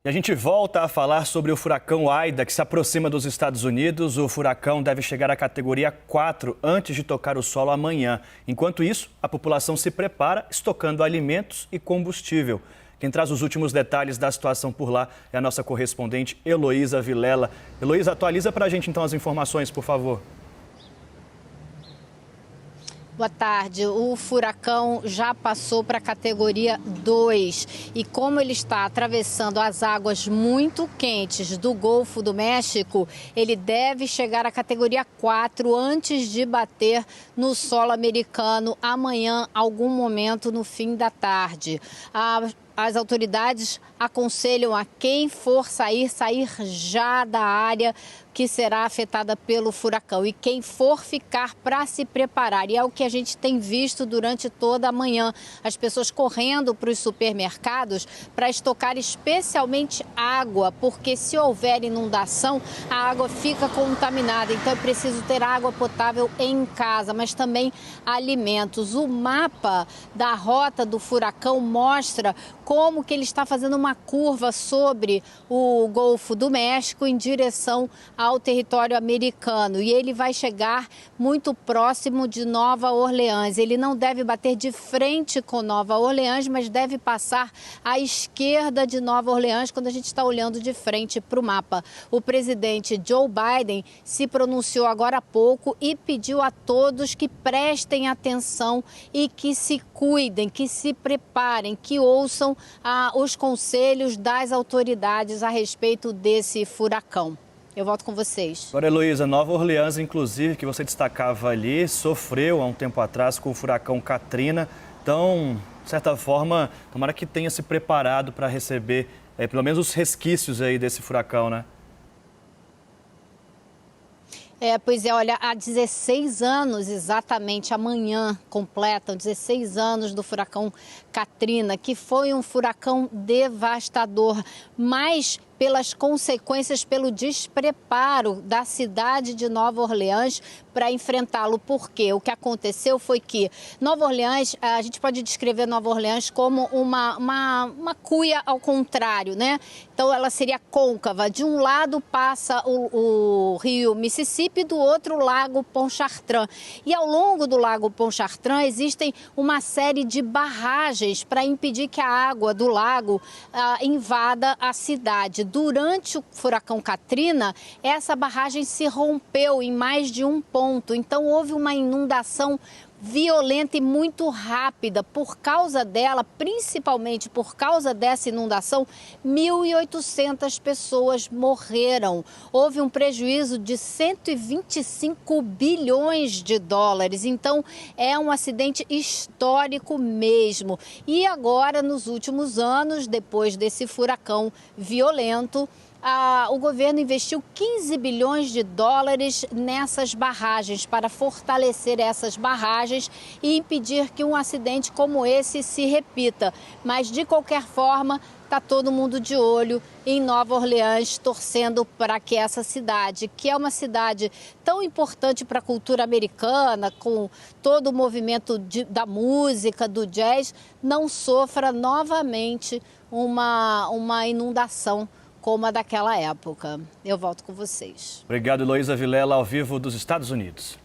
E a gente volta a falar sobre o furacão Aida, que se aproxima dos Estados Unidos. O furacão deve chegar à categoria 4 antes de tocar o solo amanhã. Enquanto isso, a população se prepara, estocando alimentos e combustível. Quem traz os últimos detalhes da situação por lá é a nossa correspondente Heloísa Vilela. Heloísa, atualiza para a gente então as informações, por favor. Boa tarde. O furacão já passou para a categoria 2 e como ele está atravessando as águas muito quentes do Golfo do México, ele deve chegar à categoria 4 antes de bater no solo americano amanhã, algum momento no fim da tarde. As autoridades aconselham a quem for sair já da área que será afetada pelo furacão e quem for ficar para se preparar. E é o que a gente tem visto durante toda a manhã, as pessoas correndo para os supermercados para estocar especialmente água, porque se houver inundação, a água fica contaminada, então é preciso ter água potável em casa, mas também alimentos. O mapa da rota do furacão mostra como que ele está fazendo uma curva sobre o Golfo do México em direção ao território americano e ele vai chegar muito próximo de Nova Orleans. Ele não deve bater de frente com Nova Orleans, mas deve passar à esquerda de Nova Orleans quando a gente está olhando de frente para o mapa. O presidente Joe Biden se pronunciou agora há pouco e pediu a todos que prestem atenção e que se cuidem, que se preparem, que ouçam os conselhos das autoridades a respeito desse furacão. Eu volto com vocês. Agora, Heloísa, Nova Orleans, inclusive, que você destacava ali, sofreu há um tempo atrás com o furacão Katrina. Então, de certa forma, tomara que tenha se preparado para receber pelo menos os resquícios aí desse furacão, né? Pois é, olha, há 16 anos, exatamente amanhã, completam 16 anos do furacão Katrina, que foi um furacão devastador, mas pelas consequências, pelo despreparo da cidade de Nova Orleans para enfrentá-lo. Por quê? O que aconteceu foi que Nova Orleans, a gente pode descrever Nova Orleans como uma cuia ao contrário, né? Então ela seria côncava. De um lado passa o rio Mississippi, do outro o lago Pontchartrain. E ao longo do lago Pontchartrain existem uma série de barragens para impedir que a água do lago invada a cidade. Durante o furacão Katrina, essa barragem se rompeu em mais de um ponto, então houve uma inundação violenta e muito rápida. Por causa dela, principalmente por causa dessa inundação, 1.800 pessoas morreram. Houve um prejuízo de 125 bilhões de dólares. Então, é um acidente histórico mesmo. E agora, nos últimos anos, depois desse furacão violento, o governo investiu 15 bilhões de dólares nessas barragens para fortalecer essas barragens e impedir que um acidente como esse se repita. Mas, de qualquer forma, está todo mundo de olho em Nova Orleans, torcendo para que essa cidade, que é uma cidade tão importante para a cultura americana, com todo o movimento da música, do jazz, não sofra novamente uma inundação como a daquela época. Eu volto com vocês. Obrigado, Heloísa Vilela, ao vivo dos Estados Unidos.